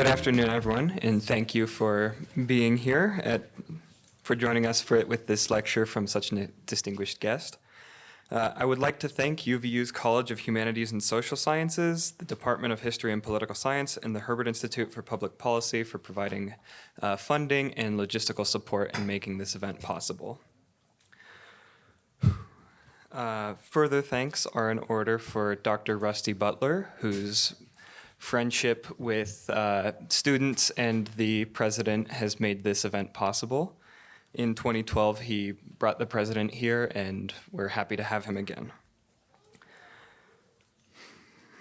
Good afternoon, everyone, and thank you for being here, for joining us with this lecture from such a distinguished guest. I would like to thank UVU's College of Humanities and Social Sciences, the Department of History and Political Science, and the Herbert Institute for Public Policy for providing funding and logistical support in making this event possible. Further thanks are in order for Dr. Rusty Butler, whose friendship with students and the president has made this event possible. In 2012, he brought the president here, and we're happy to have him again.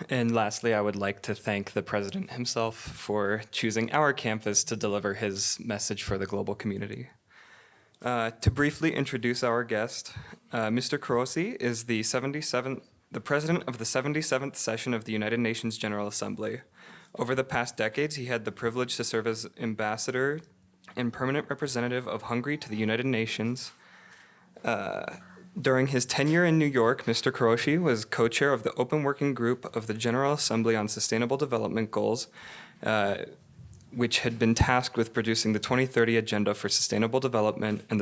And lastly, I would like to thank the president himself for choosing our campus to deliver his message for the global community. To briefly introduce our guest, Mr. Kőrösi is the president of the 77th session of the United Nations General Assembly. Over the past decades, he had the privilege to serve as ambassador and permanent representative of Hungary to the United Nations. During his tenure in New York, Mr. Kőrösi was co-chair of the Open Working Group of the General Assembly on Sustainable Development Goals, which had been tasked with producing the 2030 Agenda for Sustainable Development and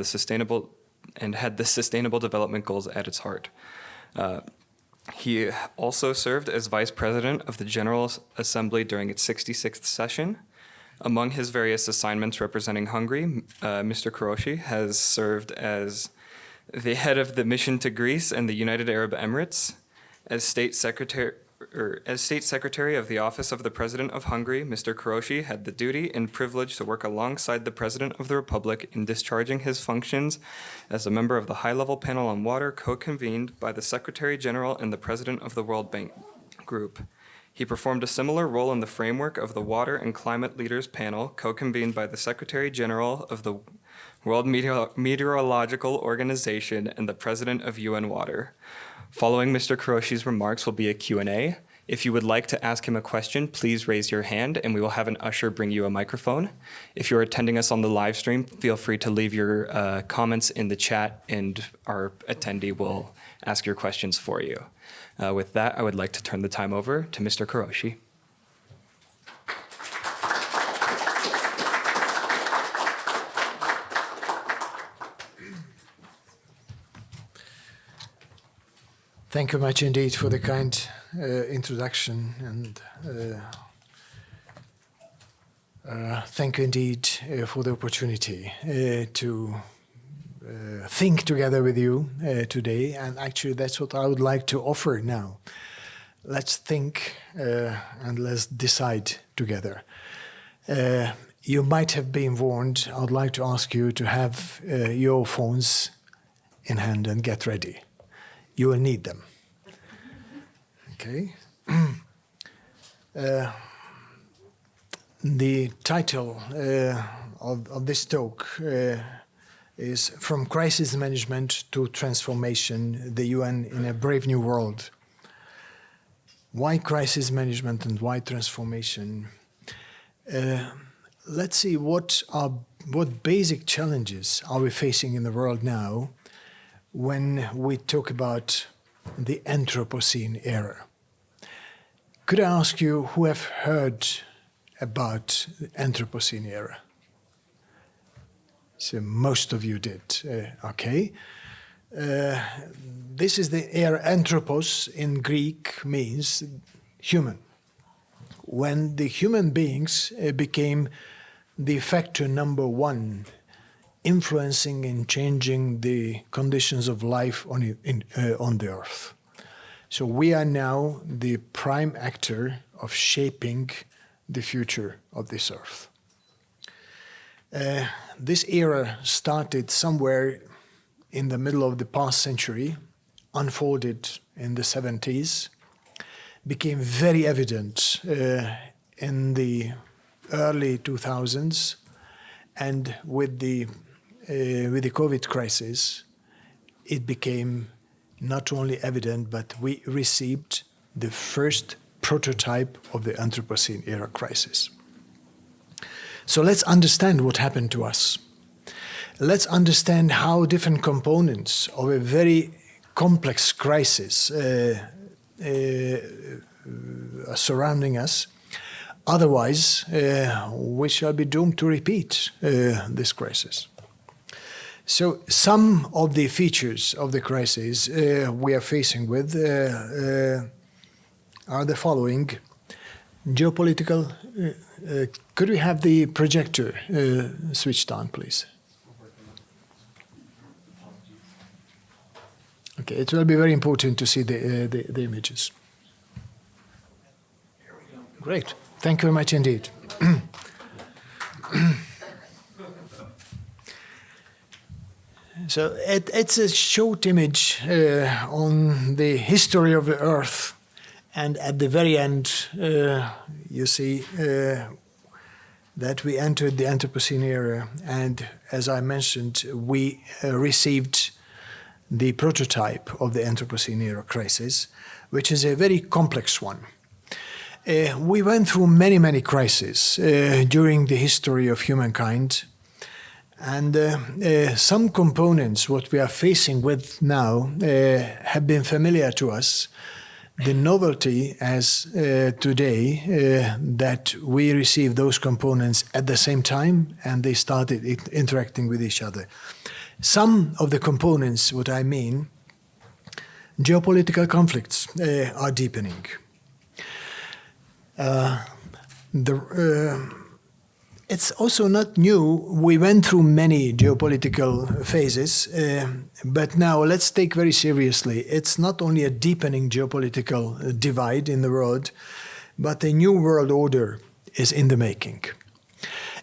had the Sustainable Development Goals at its heart. He also served as vice president of the General Assembly during its 66th session. Among his various assignments representing Hungary, Mr. Kőrösi has served as the head of the mission to Greece and the United Arab Emirates. As State Secretary of the Office of the President of Hungary, Mr. Kőrösi had the duty and privilege to work alongside the President of the Republic in discharging his functions as a member of the High-Level Panel on Water co-convened by the Secretary General and the President of the World Bank Group. He performed a similar role in the framework of the Water and Climate Leaders Panel co-convened by the Secretary General of the World Meteorological Organization and the President of UN Water. Following Mr. Kőrösi's remarks will be a Q&A. If you would like to ask him a question, please raise your hand and we will have an usher bring you a microphone. If you're attending us on the live stream, feel free to leave your comments in the chat and our attendee will ask your questions for you. With that, I would like to turn the time over to Mr. Kőrösi. Thank you much indeed for the kind introduction, and thank you indeed for the opportunity to think together with you today. And actually, that's what I would like to offer now. Let's think and let's decide together. You might have been warned. I would like to ask you to have your phones in hand and get ready. You will need them. Okay. The title of this talk is From Crisis Management to Transformation, the UN in a Brave New World. Why crisis management and why transformation? Let's see what basic challenges are we facing in the world now when we talk about the Anthropocene era. Could I ask you who have heard about the Anthropocene era? So most of you did. Okay. This is the era. Anthropos in Greek means human. When the human beings became the factor number one influencing and changing the conditions of life on the earth. So we are now the prime actor of shaping the future of this earth. This era started somewhere in the middle of the past century, unfolded in the 70s, became very evident in the early 2000s, and with the COVID crisis, it became not only evident, but we received the first prototype of the Anthropocene era crisis. So let's understand what happened to us. Let's understand how different components of a very complex crisis surrounding us Otherwise, we shall be doomed to repeat this crisis. So some of the features of the crisis we are facing with are the following. Geopolitical, could we have the projector switched on, please? Okay, it will be very important to see the images. Great, thank you very much indeed. So it's a short image on the history of the Earth, and at the very end, you see that we entered the Anthropocene era, and as I mentioned, we received the prototype of the Anthropocene era crisis, which is a very complex one. We went through many crises during the history of humankind, and some components, what we are facing with now, have been familiar to us. The novelty as today that we receive those components at the same time and they started interacting with each other. Some of the components, what I mean, geopolitical conflicts are deepening. It's also not new. We went through many geopolitical phases, but now let's take very seriously. It's not only a deepening geopolitical divide in the world, but a new world order is in the making.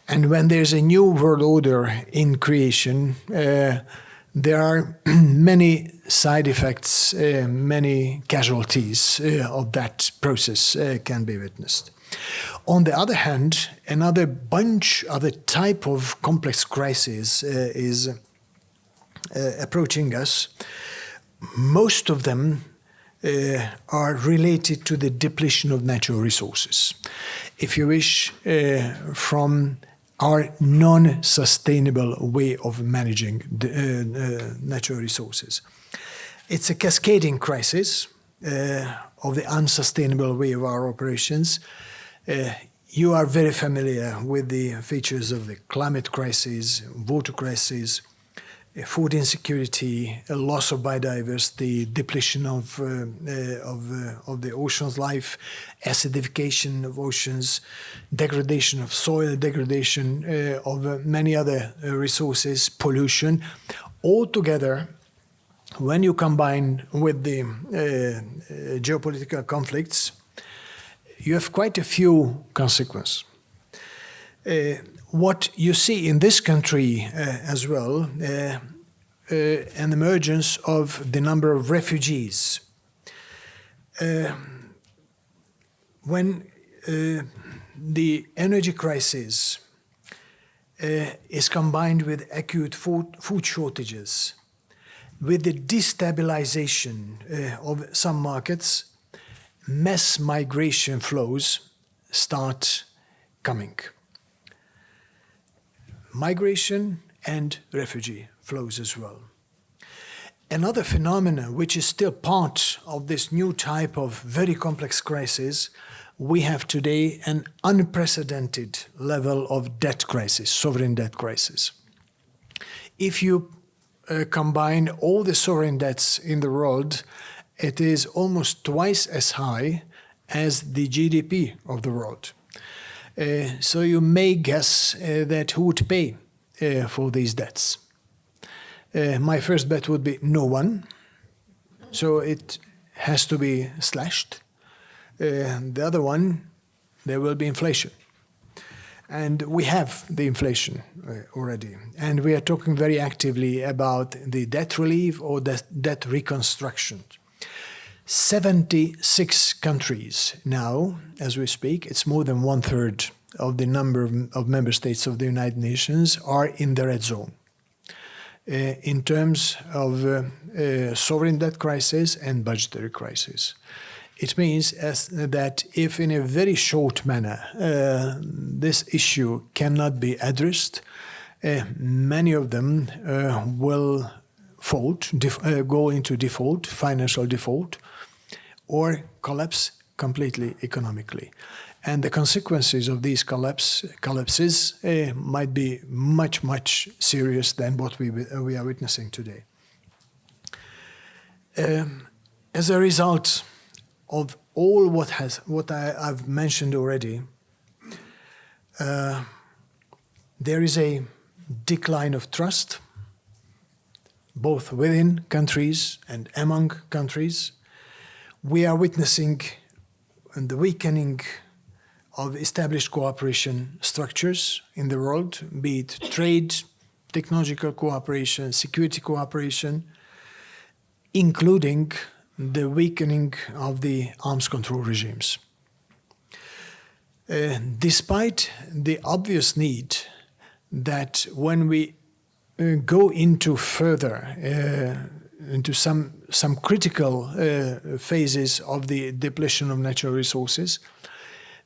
And when there's a new world order in creation, there are many side effects, many casualties of that process can be witnessed. On the other hand, another bunch of a type of complex crisis is approaching us. Most of them are related to the depletion of natural resources. If you wish, from our non-sustainable way of managing the, natural resources. It's a cascading crisis of the unsustainable way of our operations. You are very familiar with the features of the climate crisis, water crisis, food insecurity, a loss of biodiversity, depletion of the ocean's life, acidification of oceans, degradation of soil, degradation of many other resources, pollution. All together, when you combine with the geopolitical conflicts, you have quite a few consequences. What you see in this country as well, an emergence of the number of refugees. When the energy crisis is combined with acute food shortages, with the destabilization of some markets, mass migration flows start coming. Migration and refugee flows as well. Another phenomenon which is still part of this new type of very complex crisis, we have today an unprecedented level of debt crisis, sovereign debt crisis. If you combine all the sovereign debts in the world, it is almost twice as high as the GDP of the world. So you may guess that who would pay for these debts. My first bet would be no one. So it has to be slashed. The other one, there will be inflation. And we have the inflation already. And we are talking very actively about the debt relief or the debt reconstruction. 76 countries now, as we speak, it's more than 1/3 of the number of member states of the United Nations are in the red zone. In terms of sovereign debt crisis and budgetary crisis. It means that if in a very short manner this issue cannot be addressed, many of them will go into default, financial default, or collapse completely economically. And the consequences of these collapses might be much, much serious than what we are witnessing today. As a result of all what I've mentioned already, there is a decline of trust, both within countries and among countries. We are witnessing the weakening of established cooperation structures in the world, be it trade, technological cooperation, security cooperation, including the weakening of the arms control regimes. Despite the obvious need that when we go into further, into some critical phases of the depletion of natural resources,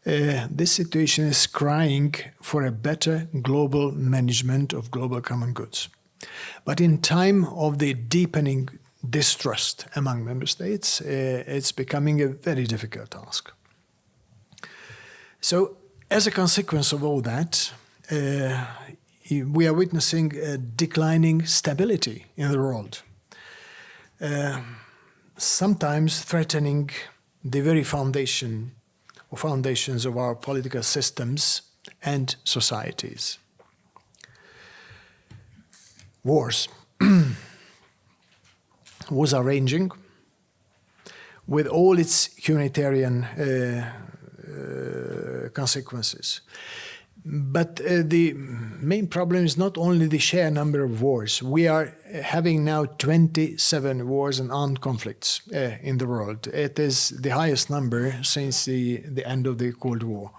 this situation is crying for a better global management of global common goods. But in time of the deepening distrust among member states, it's becoming a very difficult task. So, as a consequence of all that, we are witnessing a declining stability in the world, sometimes threatening the very foundations of our political systems and societies. Wars. Wars are raging with all its humanitarian consequences. But the main problem is not only the sheer number of wars. We are having now 27 wars and armed conflicts in the world. It is the highest number since the end of the Cold War.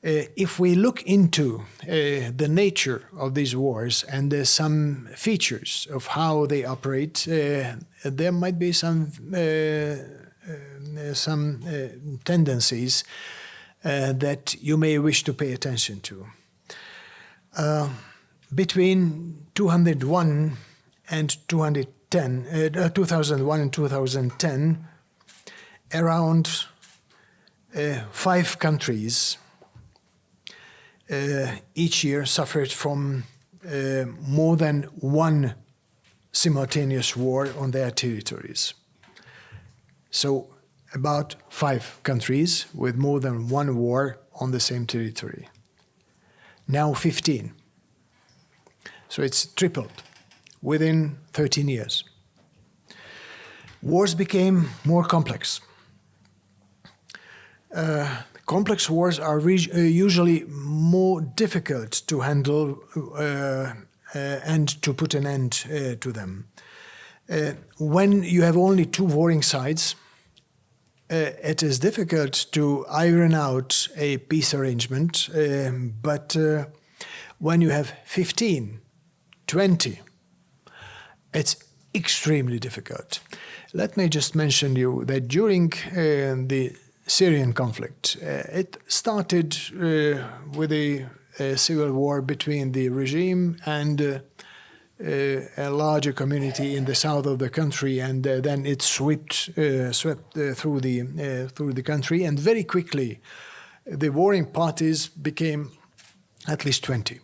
If we look into the nature of these wars and some features of how they operate, there might be some tendencies that you may wish to pay attention to. Between 2001 and 2010, around 5 countries each year suffered from more than one simultaneous war on their territories. So about 5 countries with more than one war on the same territory. Now 15. So it's tripled within 13 years. Wars became more complex. Complex wars are usually more difficult to handle and to put an end to them. When you have only 2 warring sides, it is difficult to iron out a peace arrangement, but when you have 15, 20, it's extremely difficult. Let me just mention you that during the Syrian conflict, it started with a civil war between the regime and a larger community in the south of the country, and then it swept through the country, and very quickly the warring parties became at least 20.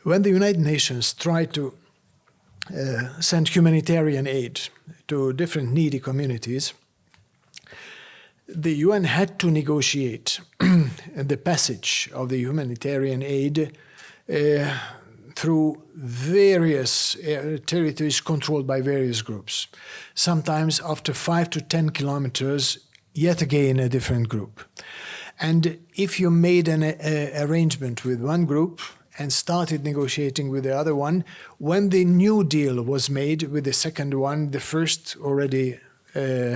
When the United Nations tried to send humanitarian aid to different needy communities, the UN had to negotiate the passage of the humanitarian aid through various territories controlled by various groups. Sometimes after 5 to 10 kilometers, yet again a different group. And if you made an arrangement with one group and started negotiating with the other one, when the new deal was made with the second one, the first already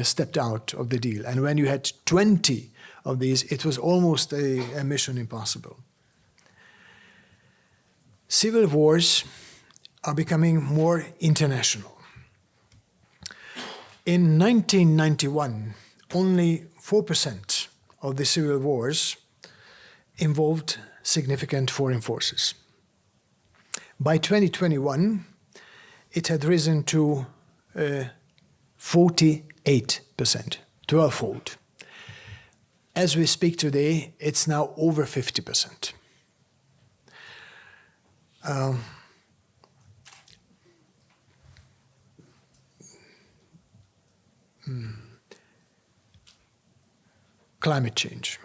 stepped out of the deal. And when you had 20 of these, it was almost a mission impossible. Civil wars are becoming more international. In 1991, only 4% of the civil wars involved significant foreign forces. By 2021, it had risen to 48%, 12-fold. As we speak today, it's now over 50%. Climate change.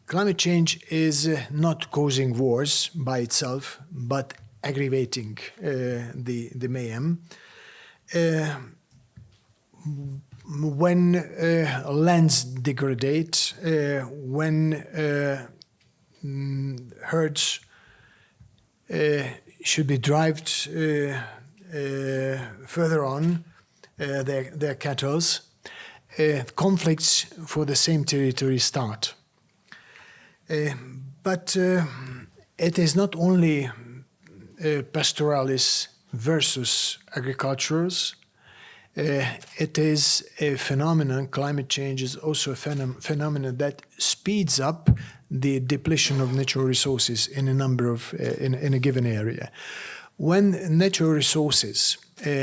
Climate change is not causing wars by itself, but aggravating the mayhem. When lands degrade, when herds should be driven further on their cattle, conflicts for the same territory start. But it is not only pastoralis versus agriculturals. It is a phenomenon, climate change is also a phenomenon that speeds up the depletion of natural resources in a number of, in a given area. When natural resources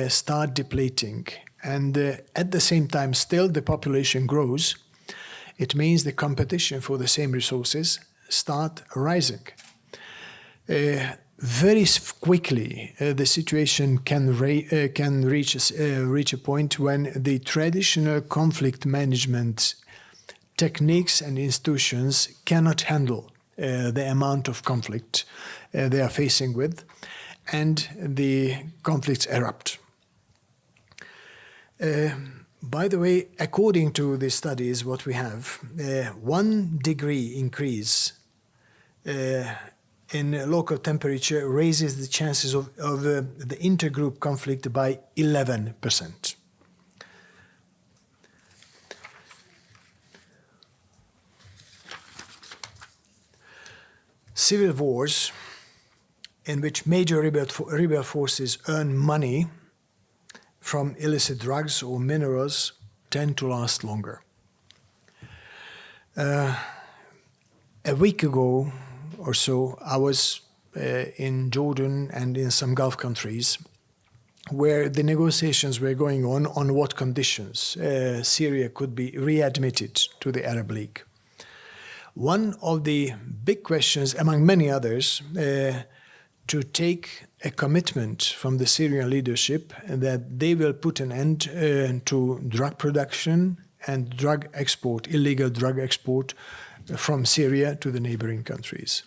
start depleting and at the same time still the population grows, it means the competition for the same resources start rising. Very quickly, the situation can reach a point when the traditional conflict management techniques and institutions cannot handle the amount of conflict they are facing with, and the conflicts erupt. By the way, according to the studies, what we have, 1 degree increase in local temperature raises the chances of the intergroup conflict by 11%. Civil wars in which major rebel forces earn money from illicit drugs or minerals tend to last longer. A week ago or so, I was in Jordan and in some Gulf countries where the negotiations were going on what conditions Syria could be readmitted to the Arab League. One of the big questions, among many others, to take a commitment from the Syrian leadership that they will put an end to drug production and drug export, illegal drug export from Syria to the neighboring countries.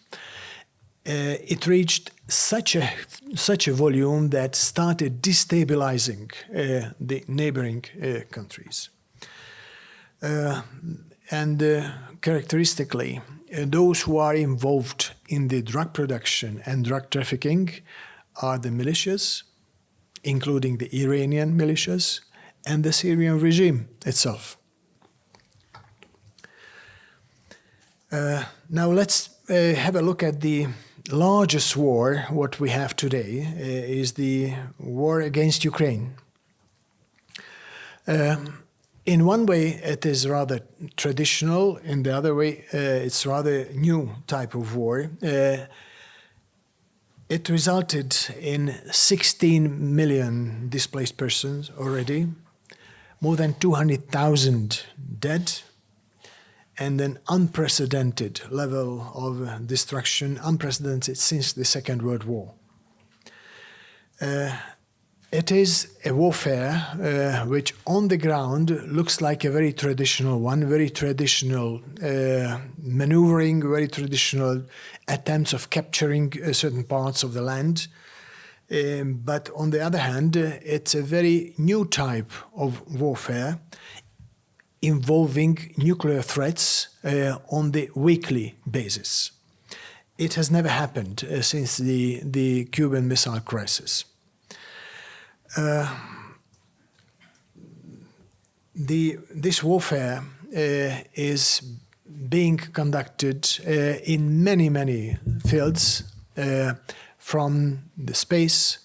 It reached such a volume that started destabilizing the neighboring countries. And characteristically, those who are involved in the drug production and drug trafficking are the militias, including the Iranian militias, and the Syrian regime itself. Now let's have a look at the largest war. What we have today is the war against Ukraine. In one way, it is rather traditional. In the other way, it's rather new type of war. It resulted in 16 million displaced persons already, more than 200,000 dead, and an unprecedented level of destruction, unprecedented since the Second World War. It is a warfare which on the ground looks like a very traditional one, very traditional maneuvering, very traditional attempts of capturing certain parts of the land. But on the other hand, it's a very new type of warfare involving nuclear threats on the weekly basis. It has never happened since the Cuban Missile Crisis. This warfare is being conducted in many fields, from the space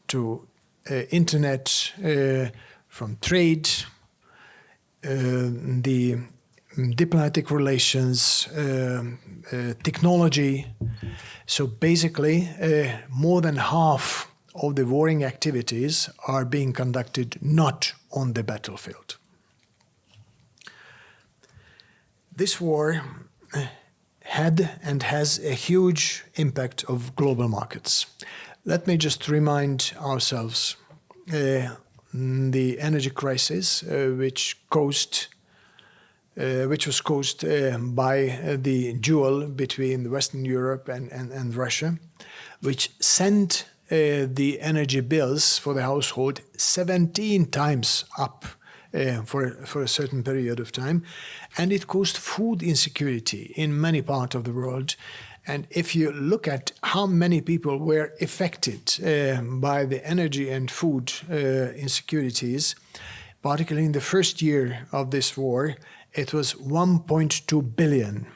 to internet, from trade, the diplomatic relations, technology. So basically, more than half of the warring activities are being conducted not on the battlefield. This war had and has a huge impact of global markets. Let me just remind ourselves the energy crisis, which was caused by the duel between Western Europe and Russia, which sent the energy bills for the household 17 times up for a certain period of time. And it caused food insecurity in many parts of the world. And if you look at how many people were affected by the energy and food insecurities, particularly in the first year of this war, it was 1.2 billion.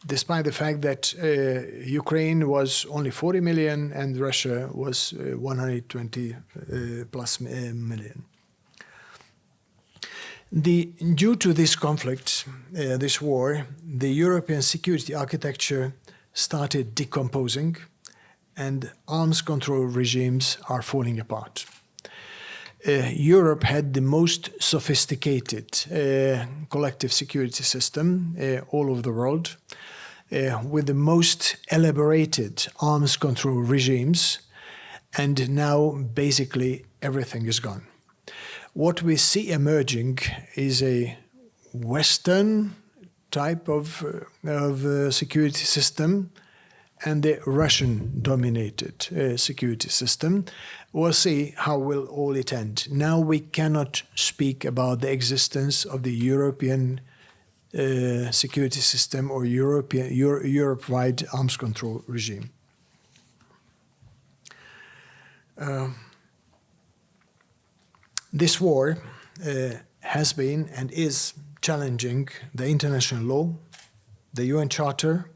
Despite the fact that Ukraine was only 40 million and Russia was 120 plus million. Due to this conflict, this war, the European security architecture started decomposing and arms control regimes are falling apart. Europe had the most sophisticated collective security system all over the world, with the most elaborated arms control regimes, and now basically everything is gone. What we see emerging is a Western type of security system and the Russian-dominated security system. We'll see how will all it end. Now we cannot speak about the existence of the European security system or Europe-wide arms control regime. This war has been and is challenging the international law, the UN Charter,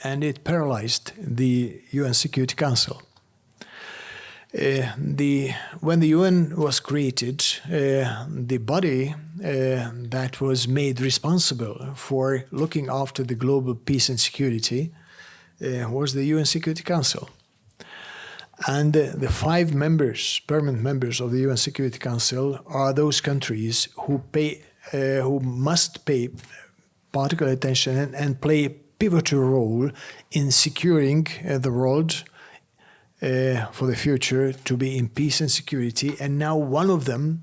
and it paralyzed the UN Security Council. When the UN was created, the body that was made responsible for looking after the global peace and security was the UN Security Council. And the 5 members, permanent members of the UN Security Council, are those countries who must pay particular attention and play a pivotal role in securing the world for the future to be in peace and security. And now one of them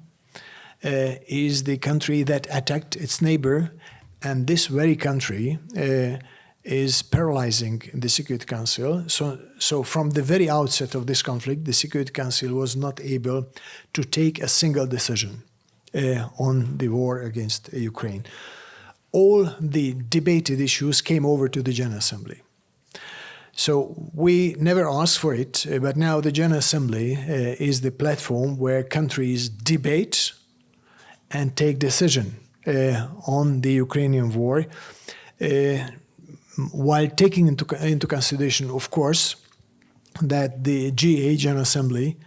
is the country that attacked its neighbor, and this very country is paralyzing the Security Council. So from the very outset of this conflict, the Security Council was not able to take a single decision on the war against Ukraine. All the debated issues came over to the General Assembly. So we never asked for it, but now the General Assembly is the platform where countries debate and take decision on the Ukrainian war, while taking into consideration, of course, that the GA, General Assembly,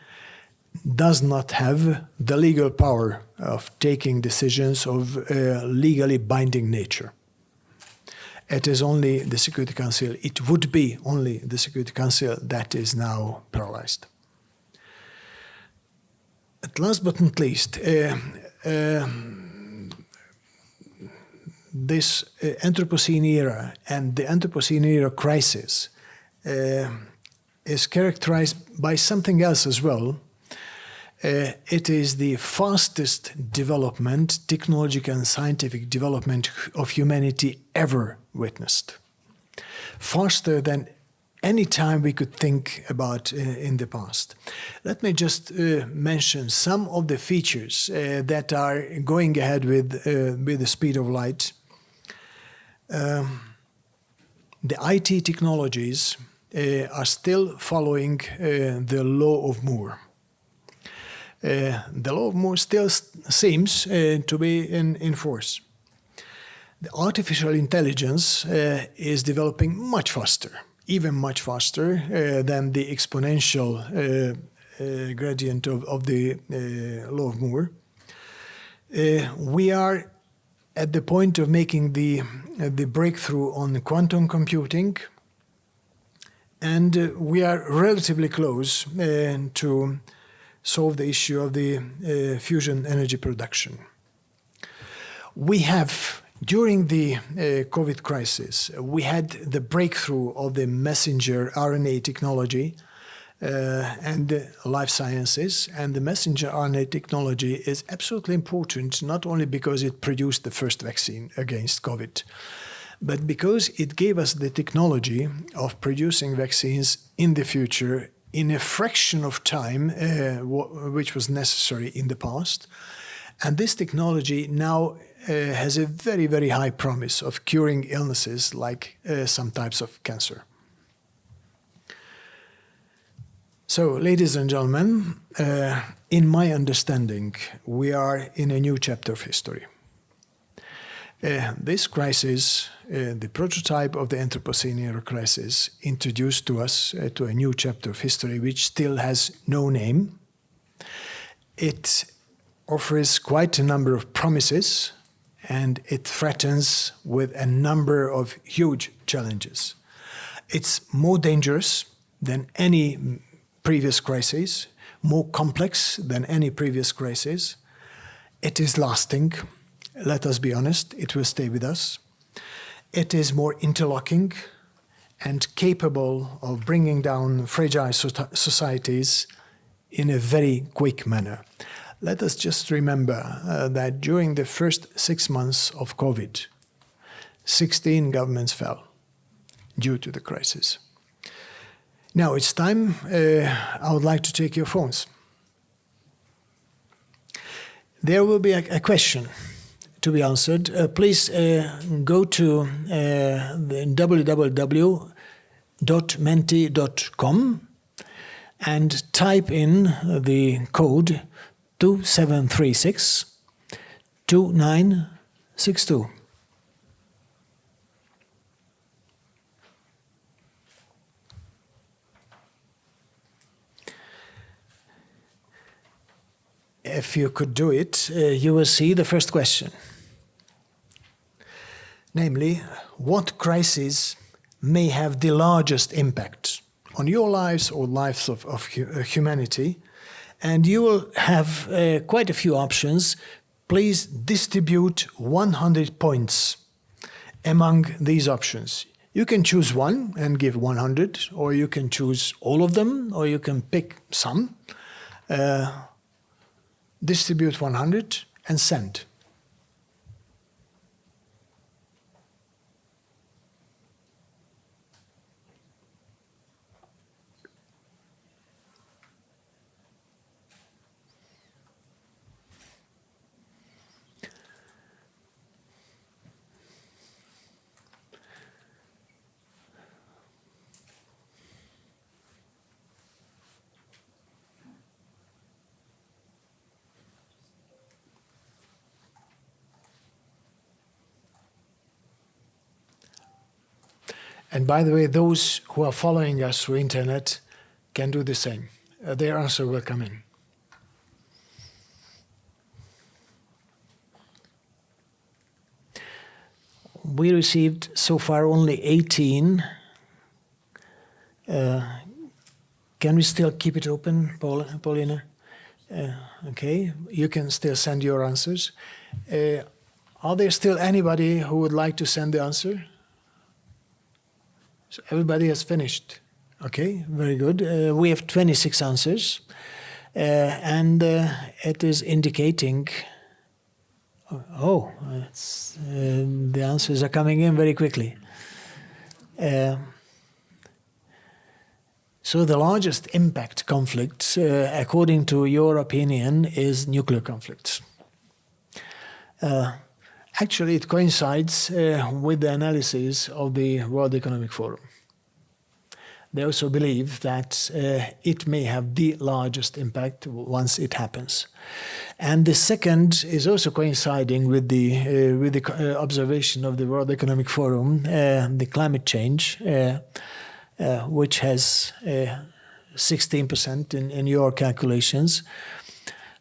does not have the legal power of taking decisions of legally binding nature. It is only the Security Council, it would be only the Security Council that is now paralyzed. At last but not least, this Anthropocene era and the Anthropocene era crisis is characterized by something else as well. It is the fastest development, technological and scientific development of humanity ever witnessed. Faster than any time we could think about in the past. Let me just mention some of the features that are going ahead with the speed of light. The IT technologies are still following the law of Moore. The law of Moore still seems to be in force. The artificial intelligence is developing much faster, even much faster than the exponential gradient of the law of Moore. We are at the point of making the breakthrough on quantum computing, and we are relatively close to solve the issue of the fusion energy production. We have During the COVID crisis, we had the breakthrough of the messenger RNA technology and life sciences. And the messenger RNA technology is absolutely important, not only because it produced the first vaccine against COVID, but because it gave us the technology of producing vaccines in the future in a fraction of time, which was necessary in the past. And this technology now has a very, very high promise of curing illnesses like some types of cancer. So, ladies and gentlemen, in my understanding, we are in a new chapter of history. This crisis, the prototype of the Anthropocene era crisis, introduced to us to a new chapter of history which still has no name. It offers quite a number of promises, and it threatens with a number of huge challenges. It's more dangerous than any previous crisis, more complex than any previous crisis. It is lasting. Let us be honest, it will stay with us. It is more interlocking and capable of bringing down fragile societies in a very quick manner. Let us just remember that during the first 6 months of COVID, 16 governments fell due to the crisis. Now it's time. I would like to take your phones. There will be a question to be answered. Please go to www.menti.com and type in the code 2736 2962. If you could do it, you will see the first question. Namely, what crisis may have the largest impact on your lives or lives of humanity? And you will have quite a few options. Please distribute 100 points among these options. You can choose one and give 100, or you can choose all of them, or you can pick some. Distribute 100 and send. And by the way, those who are following us through internet can do the same. Their answer will come in. We received so far only 18. Can we still keep it open, Paulina? Okay, you can still send your answers. Are there still anybody who would like to send the answer? So everybody has finished. Okay, very good. We have 26 answers, and it is indicating. The answers are coming in very quickly. So the largest impact conflict, according to your opinion, is nuclear conflicts. Actually, it coincides with the analysis of the World Economic Forum. They also believe that it may have the largest impact once it happens. And the second is also coinciding with the observation of the World Economic Forum, the climate change, which has 16% in your calculations.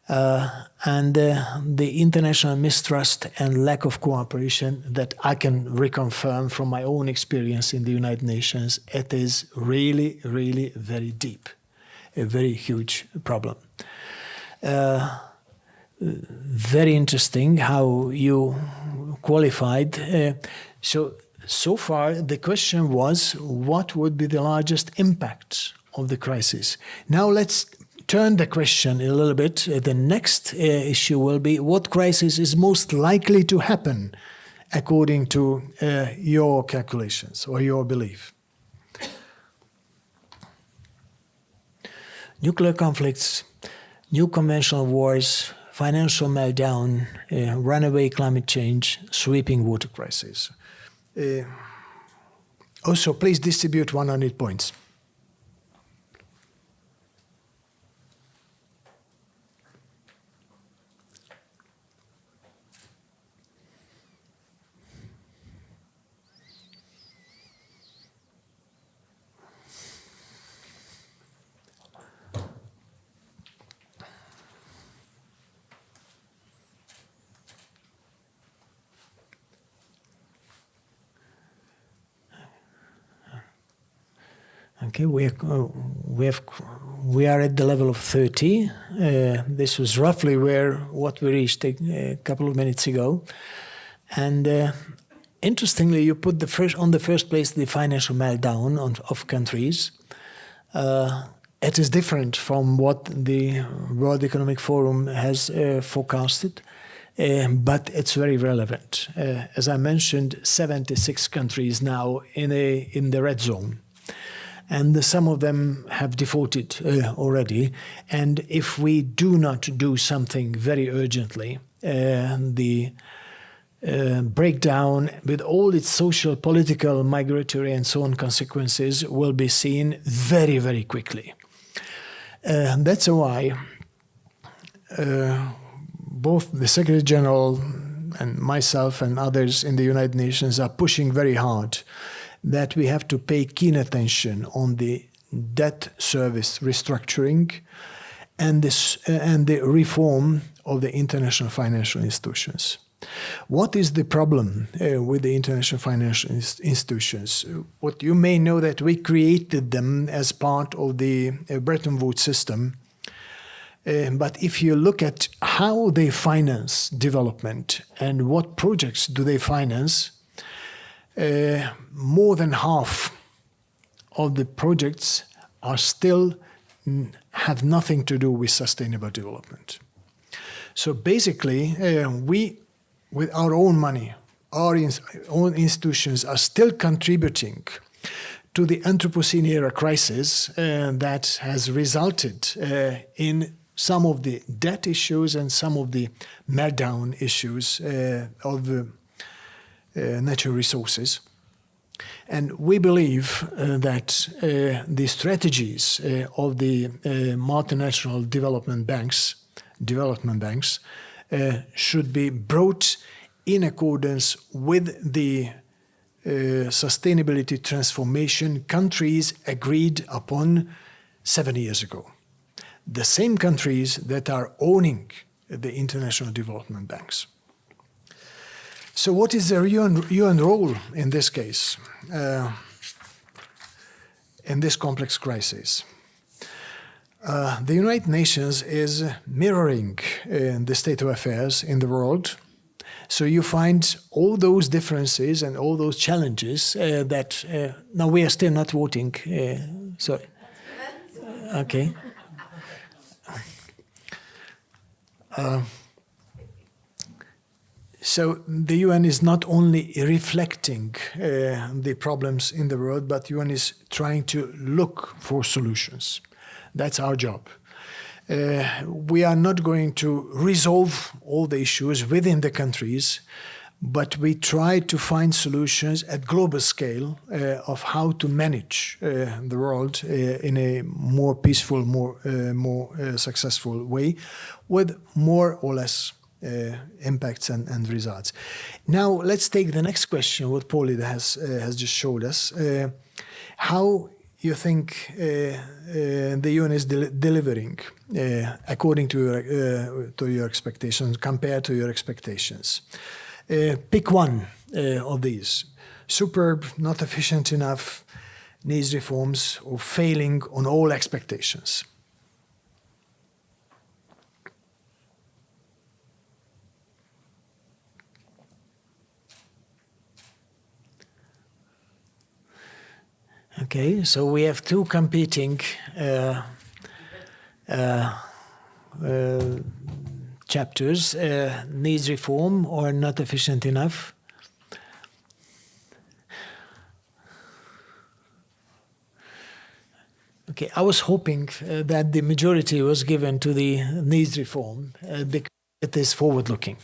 And the international mistrust and lack of cooperation that I can reconfirm from my own experience in the United Nations, it is really, really very deep, a very huge problem. very interesting how you qualified. So far, the question was, what would be the largest impact of the crisis? Now let's turn the question a little bit. The next issue will be, what crisis is most likely to happen according to your calculations or your belief? Nuclear conflicts, new conventional wars, financial meltdown, runaway climate change, sweeping water crisis. Also, please distribute 100 points. Okay, we are at the level of 30. This was roughly what we reached a couple of minutes ago. And interestingly, you put on the first place the financial meltdown of countries. It is different from what the World Economic Forum has forecasted, but it's very relevant. As I mentioned, 76 countries now in the red zone. And some of them have defaulted already. And if we do not do something very urgently, the breakdown with all its social, political, migratory, and so on consequences will be seen very, very quickly. That's why both the Secretary General and myself and others in the United Nations are pushing very hard that we have to pay keen attention on the debt service restructuring and the reform of the international financial institutions. What is the problem with the international financial institutions? What you may know that we created them as part of the Bretton Woods system. But if you look at how they finance development and what projects do they finance, more than half of the projects are still have nothing to do with sustainable development. So basically, we, with our own money, our own institutions are still contributing to the Anthropocene era crisis that has resulted in some of the debt issues and some of the meltdown issues of the natural resources. And we believe that the strategies of the multinational development banks should be brought in accordance with the sustainability transformation countries agreed upon 7 years ago. The same countries that are owning the international development banks. So what is the UN role in this case, in this complex crisis? The United Nations is mirroring the state of affairs in the world. So you find all those differences and all those challenges that... now we are still not voting. Sorry. Okay. So the UN is not only reflecting the problems in the world, but UN is trying to look for solutions. That's our job. We are not going to resolve all the issues within the countries, but we try to find solutions at global scale of how to manage the world in a more peaceful, more successful way, with more or less impacts and results. Now let's take the next question, what Pauline has just showed us. How you think the UN is delivering according to your expectations, compared to your expectations? Pick one of these. Superb, not efficient enough, needs reforms, or failing on all expectations. Okay, so we have two competing chapters, needs reform or not efficient enough. Okay, I was hoping that the majority was given to the needs reform because it is forward-looking.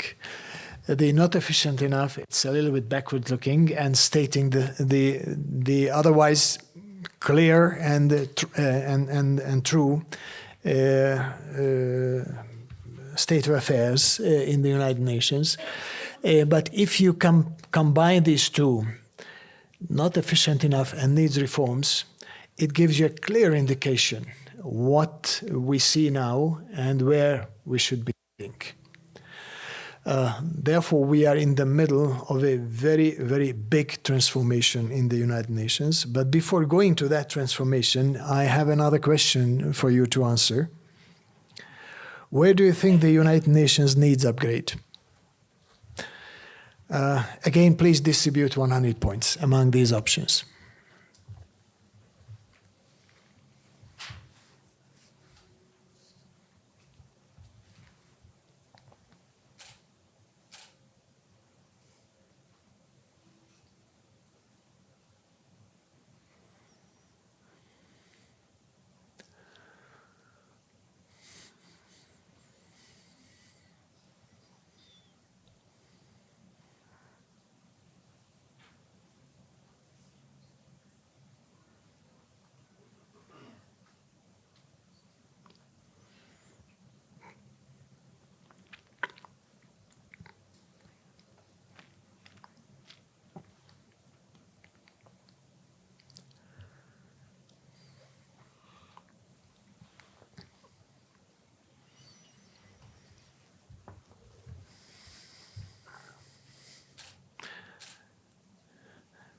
The not efficient enough, it's a little bit backward-looking and stating the otherwise clear and true state of affairs in the United Nations. But if you combine these two, not efficient enough and needs reforms, it gives you a clear indication what we see now and where we should be heading. Therefore, we are in the middle of a very, very big transformation in the United Nations. But before going to that transformation, I have another question for you to answer. Where do you think the United Nations needs upgrade? Again, please distribute 100 points among these options.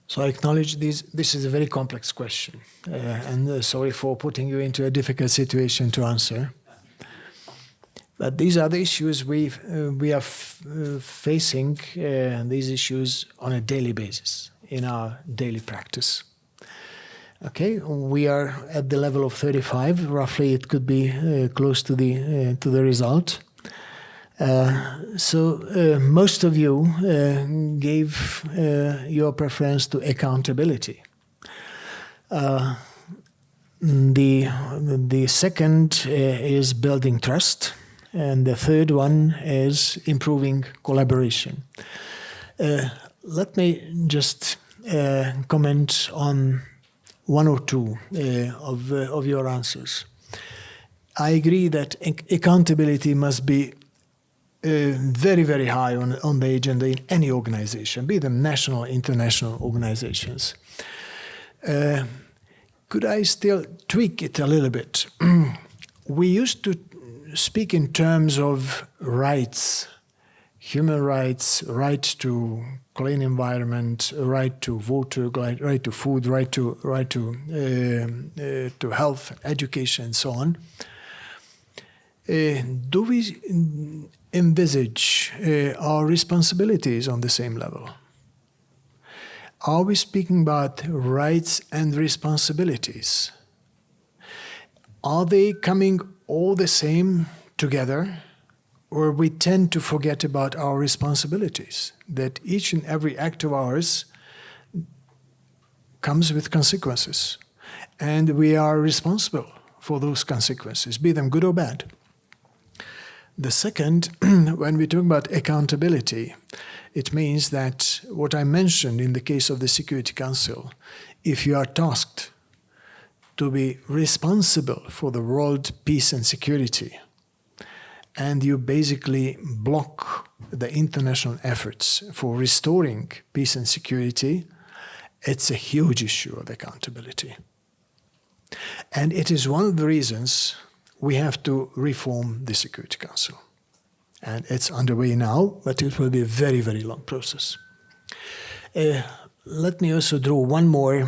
So I acknowledge this is a very complex question, and sorry for putting you into a difficult situation to answer. But these are the issues we are facing, these issues on a daily basis in our daily practice. Okay, we are at the level of 35. Roughly, it could be close to the result. So most of you gave your preference to accountability. The second is building trust, and the third one is improving collaboration. Let me just comment on one or two of your answers. I agree that accountability must be very, very high on the agenda in any organization, be them national or international organizations. Could I still tweak it a little bit? We used to speak in terms of rights, human rights, right to clean environment, right to water, right to food, right to health, education, and so on. Do we envisage our responsibilities on the same level? Are we speaking about rights and responsibilities? Are they coming all the same together, or we tend to forget about our responsibilities, that each and every act of ours comes with consequences, and we are responsible for those consequences, be them good or bad? The second, when we talk about accountability, it means that what I mentioned in the case of the Security Council, if you are tasked to be responsible for the world peace and security, and you basically block the international efforts for restoring peace and security, it's a huge issue of accountability. And it is one of the reasons we have to reform the Security Council. And it's underway now, but it will be a very, very long process. Let me also draw one more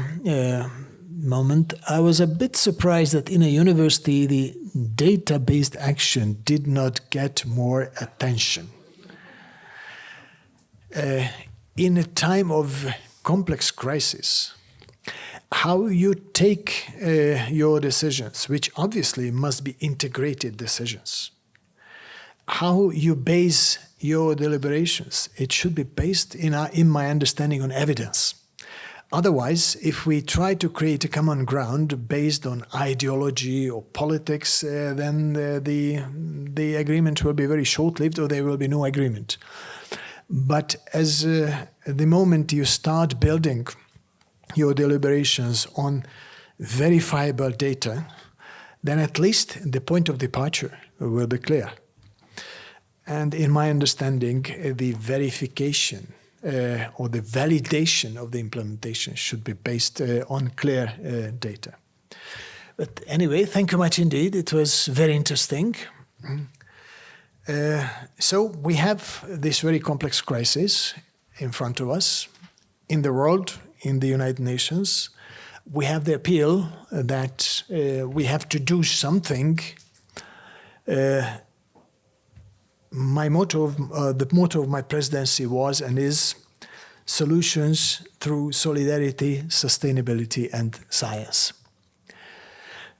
moment. I was a bit surprised that in a university, the data-based action did not get more attention. In a time of complex crisis, how you take your decisions, which obviously must be integrated decisions, how you base your deliberations. It should be based, in my understanding, on evidence. Otherwise, if we try to create a common ground based on ideology or politics, then the agreement will be very short-lived, or there will be no agreement. But as the moment you start building your deliberations on verifiable data, then at least the point of departure will be clear. And in my understanding, the verification or the validation of the implementation should be based on clear data. But anyway, thank you much indeed. It was very interesting. So we have this very complex crisis in front of us in the world, in the United Nations. We have the appeal that we have to do something. My motto, the motto of my presidency was and is solutions through solidarity, sustainability, and science.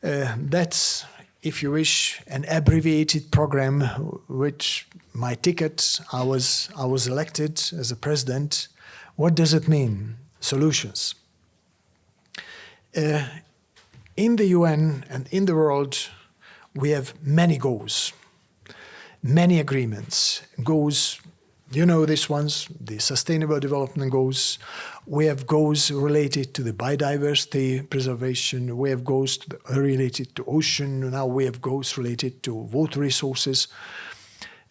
That's, if you wish, an abbreviated program, which my ticket, I was elected as a president. What does it mean? Solutions. In the UN and in the world, we have many goals, many agreements. Goals, you know these ones, the Sustainable Development Goals. We have goals related to the biodiversity preservation. We have goals related to ocean. Now we have goals related to water resources.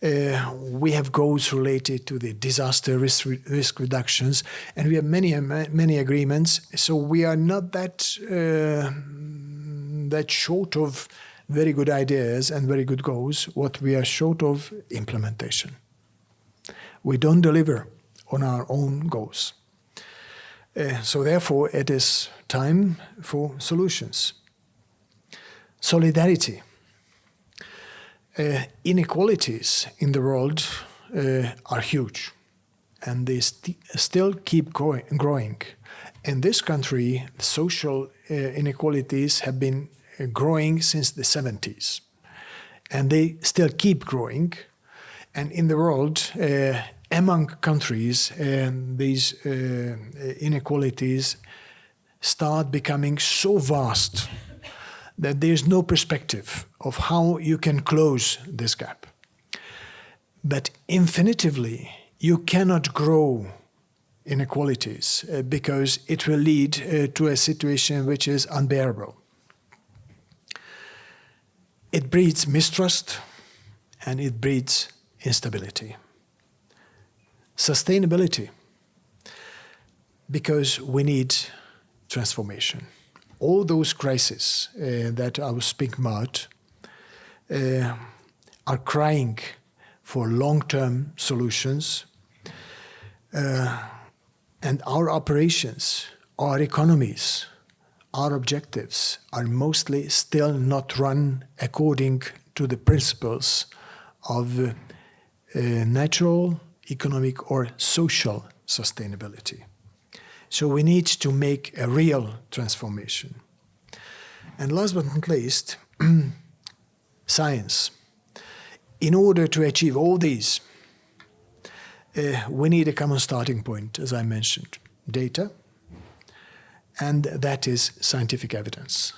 We have goals related to the disaster risk reductions, and we have many agreements. So we are not that short of very good ideas and very good goals. What we are short of implementation. We don't deliver on our own goals. So therefore, it is time for solutions. Solidarity. Inequalities in the world are huge, and they still keep growing. In this country, social inequalities have been growing since the 70s, and they still keep growing. And in the world, among countries, these inequalities start becoming so vast that there's no perspective of how you can close this gap. But infinitively, you cannot grow inequalities because it will lead to a situation which is unbearable. It breeds mistrust and it breeds instability. Sustainability, because we need transformation. All those crises that I was speaking about are crying for long-term solutions, and our operations, our economies, our objectives are mostly still not run according to the principles of natural, economic, or social sustainability. So we need to make a real transformation. And last but not least, science. In order to achieve all these, we need a common starting point, as I mentioned, data, and that is scientific evidence.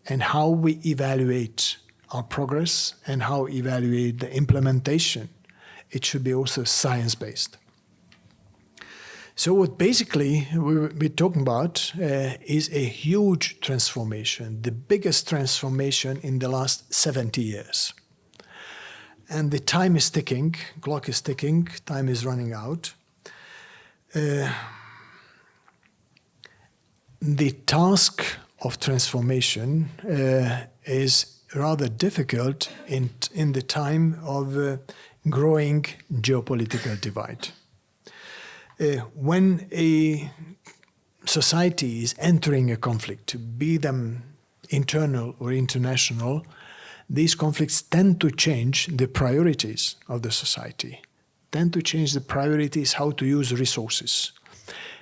And how we evaluate our progress and how we evaluate the implementation, it should be also science-based. So what basically we're talking about is a huge transformation, the biggest transformation in the last 70 years. And the time is ticking, clock is ticking, time is running out. The task of transformation is rather difficult in the time of growing geopolitical divide. When a society is entering a conflict, be them internal or international, these conflicts tend to change the priorities of the society, tend to change the priorities how to use resources,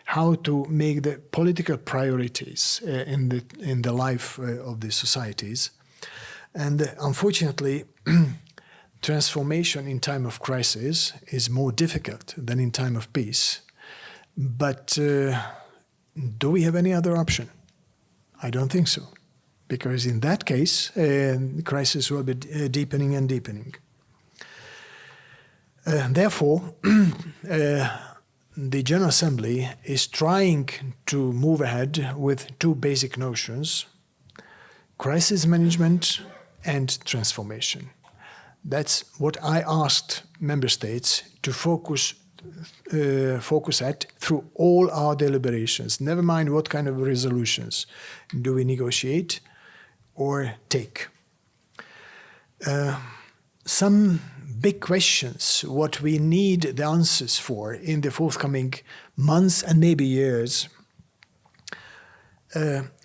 how to make the political priorities in the life of the societies. And unfortunately, transformation in time of crisis is more difficult than in time of peace. But do we have any other option? I don't think so, because in that case, the crisis will be deepening and deepening. Therefore, the General Assembly is trying to move ahead with two basic notions: crisis management and transformation. That's what I asked member states to focus at through all our deliberations. Never mind what kind of resolutions do we negotiate or take. Some big questions, what we need the answers for in the forthcoming months and maybe years.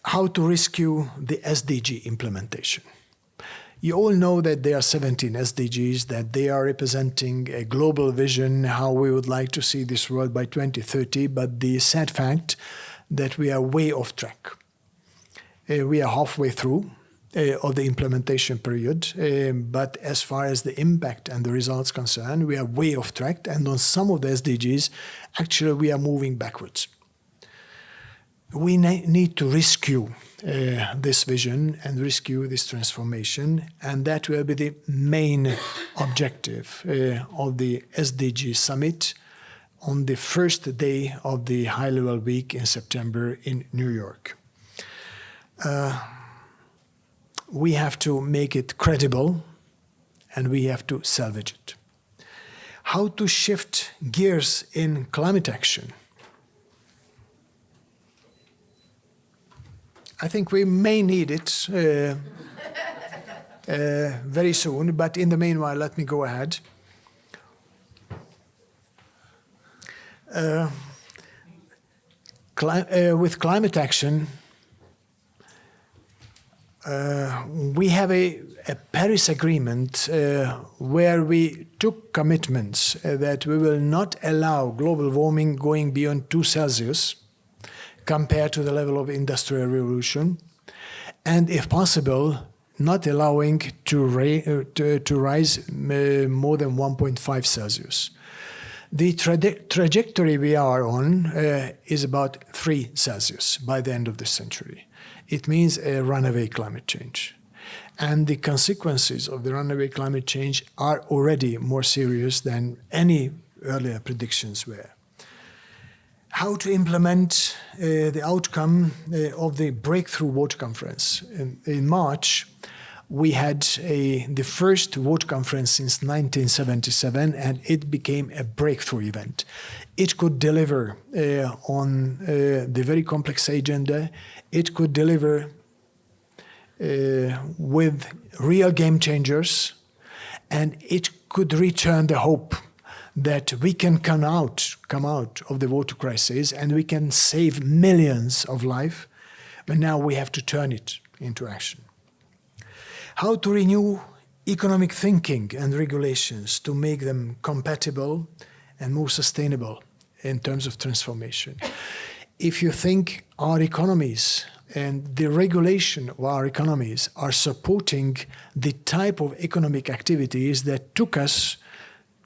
How to rescue the SDG implementation. You all know that there are 17 SDGs, that they are representing a global vision, how we would like to see this world by 2030, but the sad fact that we are way off track. We are halfway through of the implementation period, but as far as the impact and the results concerned, we are way off track, and on some of the SDGs, actually we are moving backwards. We need to rescue this vision and rescue this transformation, and that will be the main objective of the SDG summit on the first day of the high-level week in September in New York. We have to make it credible, and we have to salvage it. How to shift gears in climate action? I think we may need it very soon, but in the meanwhile, let me go ahead. With climate action, we have a Paris Agreement where we took commitments that we will not allow global warming going beyond 2 Celsius compared to the level of industrial revolution, and if possible, not allowing to rise more than 1.5 Celsius. The trajectory we are on is about 3 Celsius by the end of the century. It means a runaway climate change. And the consequences of the runaway climate change are already more serious than any earlier predictions were. How to implement the outcome of the Breakthrough Water Conference. In March, we had the first water conference since 1977, and it became a breakthrough event. It could deliver on the very complex agenda. It could deliver with real game changers, and it could return the hope that we can come out of the water crisis and we can save millions of lives, but now we have to turn it into action. How to renew economic thinking and regulations to make them compatible and more sustainable in terms of transformation. If you think our economies and the regulation of our economies are supporting the type of economic activities that took us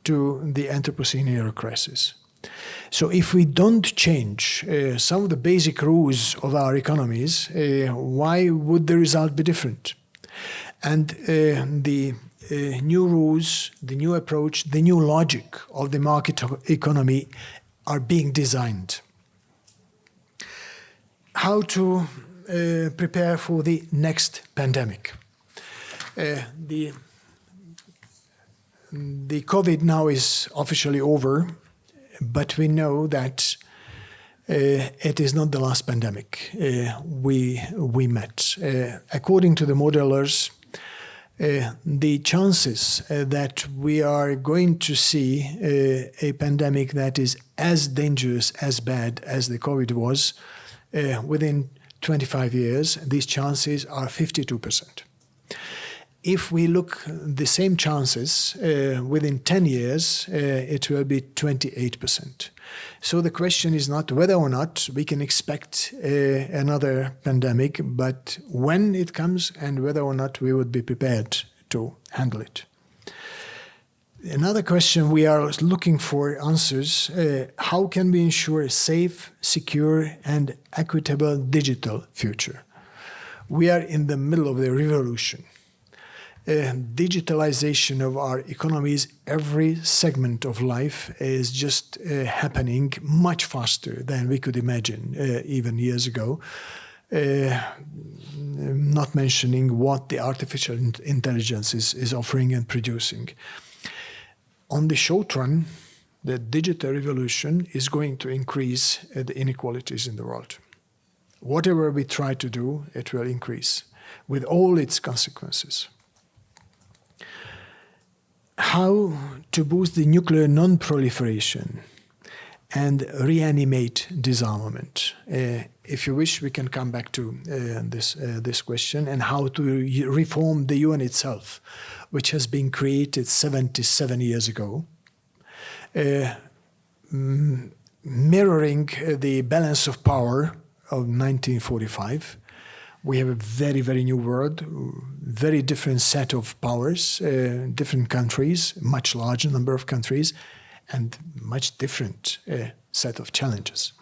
to the Anthropocene era crisis. So if we don't change some of the basic rules of our economies, why would the result be different? And the new rules, the new approach, the new logic of the market economy are being designed. How to prepare for the next pandemic. The COVID now is officially over, but we know that it is not the last pandemic we met. According to the modelers, the chances that we are going to see a pandemic that is as dangerous, as bad as the COVID was within 25 years, these chances are 52%. if we look the same chances, within 10 years, it will be 28%. So the question is not whether or not we can expect another pandemic, but when it comes and whether or not we would be prepared to handle it. Another question we are looking for answers, how can we ensure a safe, secure, and equitable digital future? We are in the middle of the revolution. Digitalization of our economies, every segment of life is just happening much faster than we could imagine even years ago. Not mentioning what the artificial intelligence is offering and producing. On the short run, the digital revolution is going to increase the inequalities in the world. Whatever we try to do, it will increase with all its consequences. How to boost the nuclear non-proliferation and reanimate disarmament. If you wish, we can come back to this question, and how to reform the UN itself, which has been created 77 years ago, mirroring the balance of power of 1945. We have a very, very new world, very different set of powers, different countries, much larger number of countries, and much different set of challenges.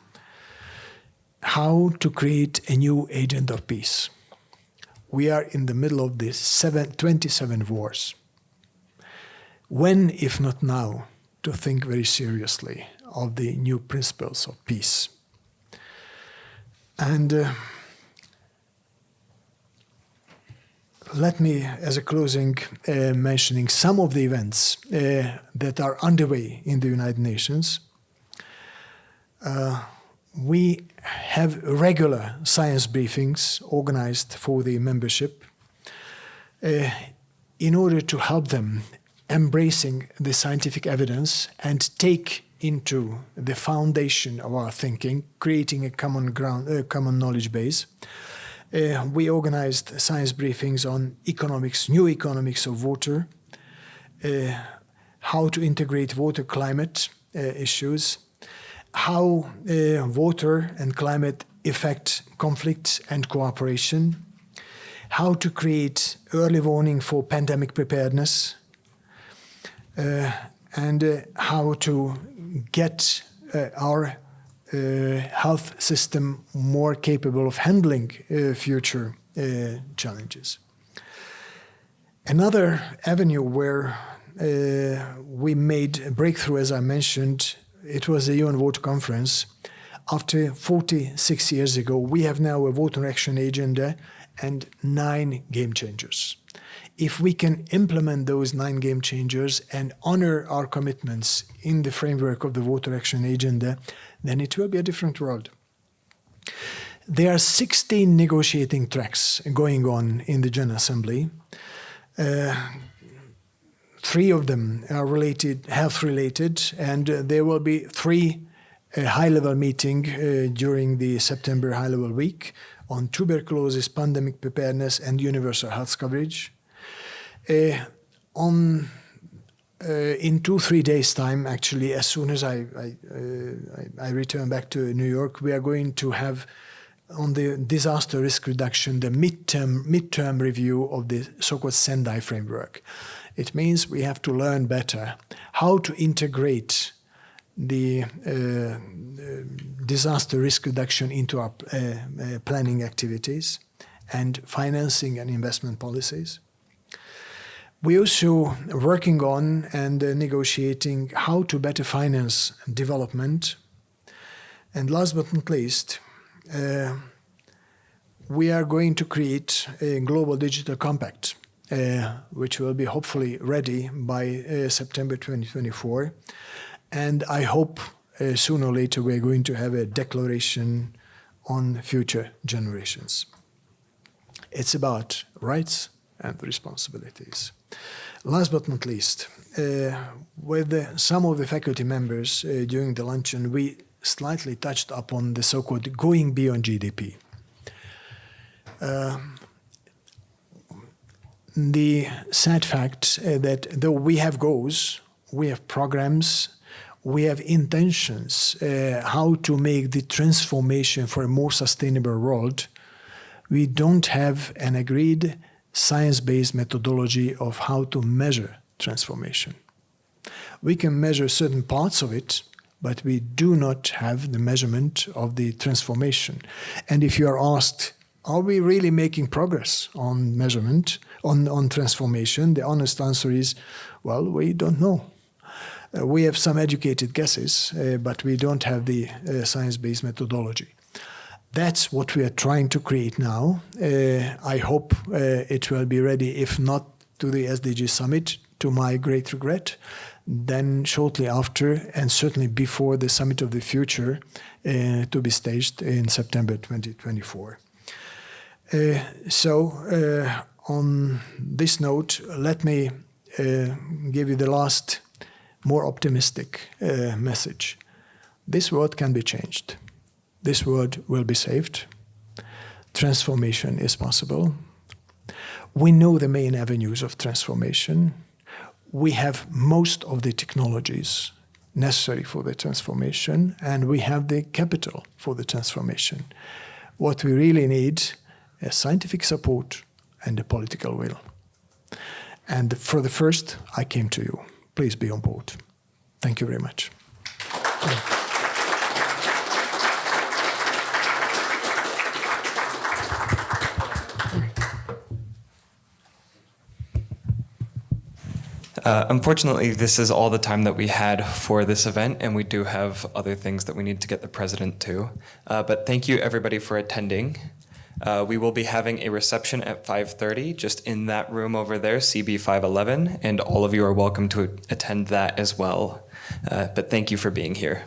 How to create a new agent of peace. We are in the middle of these 27 wars. When, if not now, to think very seriously of the new principles of peace. And let me, as a closing, mentioning some of the events that are underway in the United Nations. We have regular science briefings organized for the membership in order to help them embracing the scientific evidence and take into the foundation of our thinking, creating a common knowledge base. We organized science briefings on economics, new economics of water, how to integrate water-climate issues, how water and climate affect conflicts and cooperation, how to create early warning for pandemic preparedness, and how to get our health system more capable of handling future challenges. Another avenue where we made a breakthrough, as I mentioned, it was the UN Water Conference. After 46 years ago, we have now a water action agenda and 9 game changers. If we can implement those 9 game changers and honor our commitments in the framework of the water action agenda, then it will be a different world. There are 16 negotiating tracks going on in the General Assembly. 3 of them are health-related, and there will be 3 high-level meetings during the September high-level week on tuberculosis, pandemic preparedness, and universal health coverage. In 2-3 days' time, actually, as soon as I return back to New York, we are going to have on the disaster risk reduction the midterm review of the so-called Sendai framework. It means we have to learn better how to integrate the disaster risk reduction into our planning activities and financing and investment policies. We're also working on and negotiating how to better finance development. And last but not least, we are going to create a global digital compact, which will be hopefully ready by September 2024. And I hope sooner or later we're going to have a declaration on future generations. It's about rights and responsibilities. Last but not least, with some of the faculty members during the luncheon, we slightly touched upon the so-called going beyond GDP. the sad fact that though we have goals, we have programs, we have intentions how to make the transformation for a more sustainable world, we don't have an agreed science-based methodology of how to measure transformation. We can measure certain parts of it, but we do not have the measurement of the transformation. And if you are asked, are we really making progress on measurement, on transformation? The honest answer is, well, we don't know. We have some educated guesses, but we don't have the science-based methodology. That's what we are trying to create now. I hope it will be ready, if not to the SDG summit, to my great regret, then shortly after, and certainly before the Summit of the Future, to be staged in September 2024. On this note, let me give you the last, more optimistic message. This world can be changed. This world will be saved. Transformation is possible. We know the main avenues of transformation. We have most of the technologies necessary for the transformation, and we have the capital for the transformation. What we really need is scientific support and the political will. And for the first, I came to you. Please be on board. Thank you very much. Unfortunately, this is all the time that we had for this event, and we do have other things that we need to get the president to. But thank you, everybody, for attending. We will be having a reception at 5:30, just in that room over there, CB 511, and all of you are welcome to attend that as well. But thank you for being here.